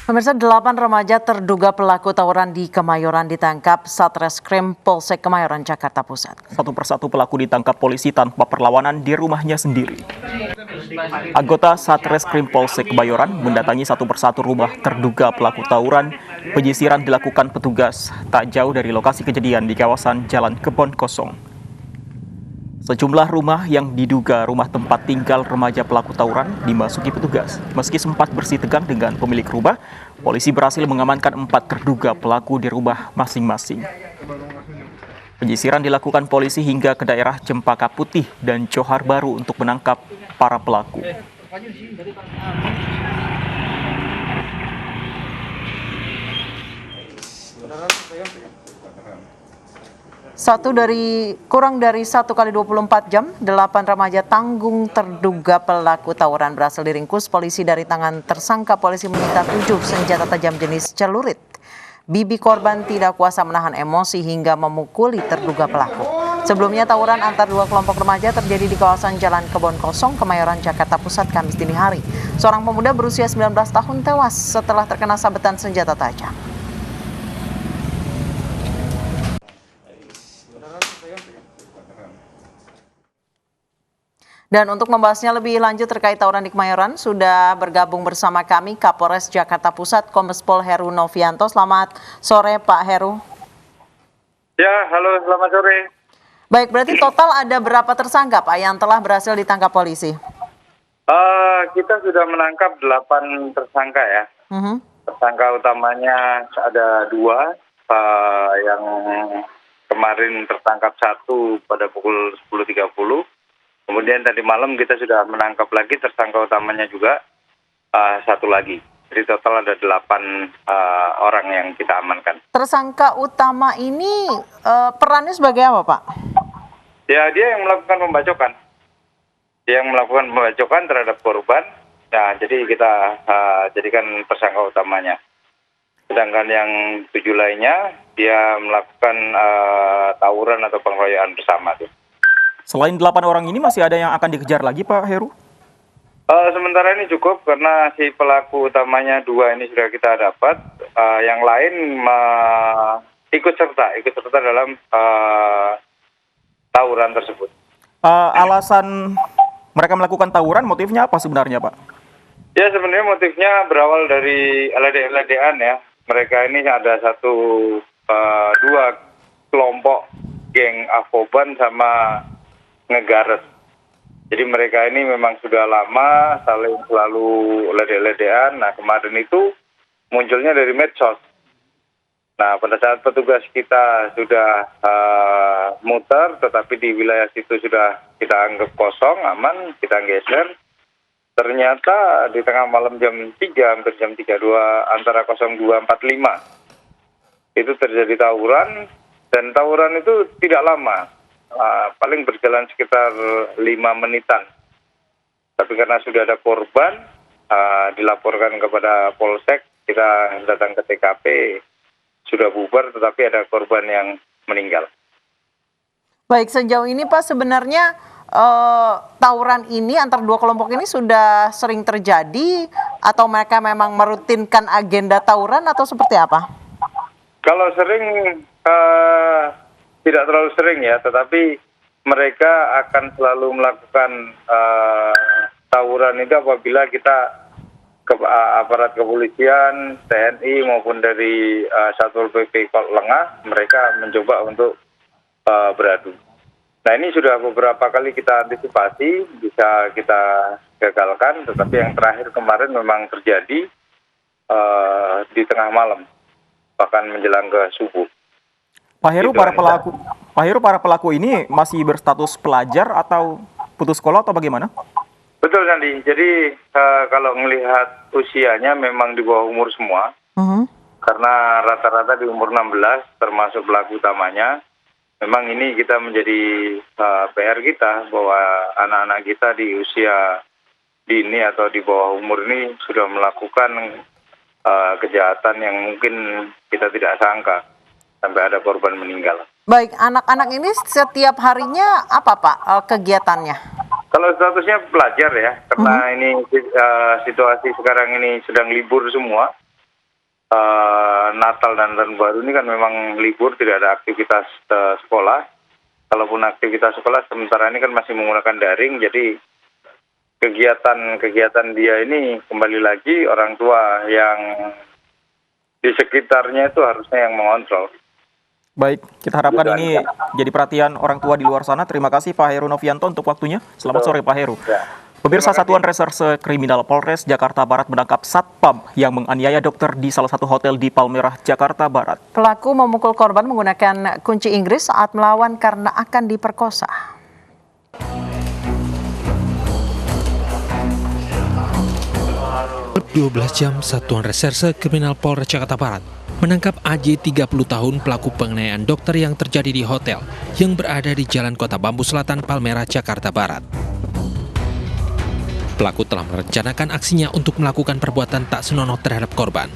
Pemirsa, 8 remaja terduga pelaku tawuran di Kemayoran ditangkap Satreskrim Polsek Kemayoran, Jakarta Pusat. Satu persatu pelaku ditangkap polisi tanpa perlawanan di rumahnya sendiri. Anggota Satreskrim Polsek Kemayoran mendatangi satu persatu rumah terduga pelaku tawuran. Penyisiran dilakukan petugas tak jauh dari lokasi kejadian di kawasan Jalan Kebon Kosong. Sejumlah rumah yang diduga rumah tempat tinggal remaja pelaku tawuran dimasuki petugas. Meski sempat bersih tegang dengan pemilik rumah, polisi berhasil mengamankan 4 terduga pelaku di rumah masing-masing. Penyisiran dilakukan polisi hingga ke daerah Cempaka Putih dan Johar Baru untuk menangkap para pelaku. Kurang dari 1 kali 24 jam, 8 remaja tanggung terduga pelaku tawuran berhasil diringkus polisi dari tangan tersangka. Polisi menyita 7 senjata tajam jenis celurit. Bibi korban tidak kuasa menahan emosi hingga memukuli terduga pelaku. Sebelumnya tawuran antar 2 kelompok remaja terjadi di kawasan Jalan Kebon Kosong, Kemayoran, Jakarta Pusat, Kamis dini hari. Seorang pemuda berusia 19 tahun tewas setelah terkena sabetan senjata tajam. Dan untuk membahasnya lebih lanjut terkait tawuran di Kemayoran, sudah bergabung bersama kami Kapolres Jakarta Pusat, Kombes Pol Heru Novianto. Selamat sore Pak Heru. Ya, halo, selamat sore. Baik, berarti total ada berapa tersangka Pak yang telah berhasil ditangkap polisi? Kita sudah menangkap 8 tersangka ya. Tersangka utamanya ada 2, yang kemarin tertangkap 1 pada pukul 10.30. Kemudian tadi malam kita sudah menangkap lagi tersangka utamanya juga 1 lagi. Jadi total ada 8 orang yang kita amankan. Tersangka utama ini perannya sebagai apa Pak? Ya, dia yang melakukan pembacokan. Dia yang melakukan pembacokan terhadap korban. Nah, jadi kita jadikan tersangka utamanya. Sedangkan yang 7 lainnya dia melakukan tawuran atau pengeroyokan bersama tuh. Selain 8 orang ini masih ada yang akan dikejar lagi Pak Heru? Sementara ini cukup karena si pelaku utamanya 2 ini sudah kita dapat. Yang lain ikut serta dalam tawuran tersebut. Alasan mereka melakukan tawuran, motifnya apa sebenarnya Pak? Ya, sebenarnya motifnya berawal dari LDR-LDR ya. Mereka ini ada 2 kelompok geng Avoban sama Ngegares. Jadi mereka ini memang sudah lama saling selalu lede-ledean. Nah, kemarin itu munculnya dari medsos. Nah, pada saat petugas kita sudah muter, tetapi di wilayah situ sudah kita anggap kosong, aman, kita geser. Ternyata di tengah malam jam 3, hampir jam 3.2, antara 02.45, itu terjadi tawuran, dan tawuran itu tidak lama. Paling berjalan sekitar 5 menitan. Tapi karena sudah ada korban, dilaporkan kepada Polsek, kita datang ke TKP, sudah bubar tetapi ada korban yang meninggal. Baik, sejauh ini Pak sebenarnya tawuran ini antar 2 kelompok ini sudah sering terjadi atau mereka memang merutinkan agenda tawuran atau seperti apa? Kalau sering tidak terlalu sering ya, tetapi mereka akan selalu melakukan tawuran itu apabila kita aparat kepolisian, TNI maupun dari Satpol PP Lengah, mereka mencoba untuk beradu. Nah, ini sudah beberapa kali kita antisipasi, bisa kita gagalkan, tetapi yang terakhir kemarin memang terjadi di tengah malam, bahkan menjelang ke subuh. Pak Heru, para pelaku ini masih berstatus pelajar atau putus sekolah atau bagaimana? Betul, Sandi. Jadi kalau melihat usianya memang di bawah umur semua. Karena rata-rata di umur 16 termasuk pelaku utamanya. Memang ini kita menjadi PR kita bahwa anak-anak kita di usia dini atau di bawah umur ini sudah melakukan kejahatan yang mungkin kita tidak sangka sampai ada korban meninggal. Baik, anak-anak ini setiap harinya apa Pak kegiatannya? Kalau statusnya pelajar ya, karena ini situasi sekarang ini sedang libur semua. Natal dan Tahun Baru ini kan memang libur, tidak ada aktivitas sekolah. Kalaupun aktivitas sekolah sementara ini kan masih menggunakan daring, jadi kegiatan dia ini kembali lagi orang tua yang di sekitarnya itu harusnya yang mengontrol. Baik, kita harapkan ini jadi perhatian orang tua di luar sana. Terima kasih Pak Heru Novianto untuk waktunya. Selamat sore Pak Heru. Ya. Pemirsa, Satuan Reserse Kriminal Polres Jakarta Barat menangkap satpam yang menganiaya dokter di salah satu hotel di Palmerah, Jakarta Barat. Pelaku memukul korban menggunakan kunci Inggris saat melawan karena akan diperkosa. Selama 12 jam, Satuan Reserse Kriminal Polres Jakarta Barat menangkap AJ 30 tahun pelaku penganiayaan dokter yang terjadi di hotel yang berada di Jalan Kota Bambu Selatan, Palmerah, Jakarta Barat. Pelaku telah merencanakan aksinya untuk melakukan perbuatan tak senonoh terhadap korban.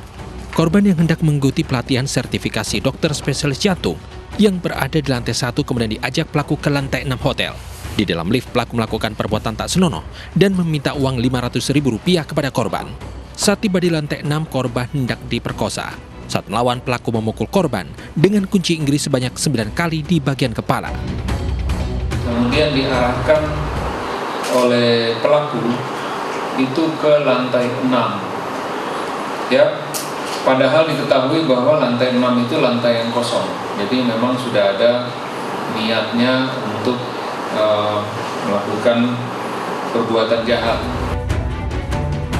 Korban yang hendak mengikuti pelatihan sertifikasi dokter spesialis jantung yang berada di lantai 1 kemudian diajak pelaku ke lantai 6 hotel. Di dalam lift, pelaku melakukan perbuatan tak senonoh dan meminta uang Rp500.000 kepada korban. Saat tiba di lantai 6, korban hendak diperkosa. Saat melawan, pelaku memukul korban dengan kunci Inggris sebanyak 9 kali di bagian kepala. Kemudian diarahkan oleh pelaku itu ke lantai 6. Ya, padahal diketahui bahwa lantai 6 itu lantai yang kosong. Jadi memang sudah ada niatnya untuk melakukan perbuatan jahat.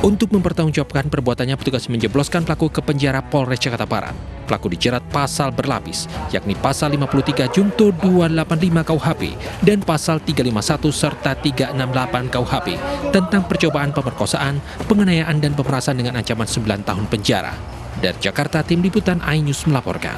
Untuk mempertanggungjawabkan perbuatannya, petugas menjebloskan pelaku ke penjara Polres Jakarta Barat. Pelaku dijerat pasal berlapis, yakni pasal 53 Junto 285 KUHP dan pasal 351 serta 368 KUHP tentang percobaan pemerkosaan, penganiayaan dan pemerasan dengan ancaman 9 tahun penjara. Dari Jakarta, Tim Liputan iNews melaporkan.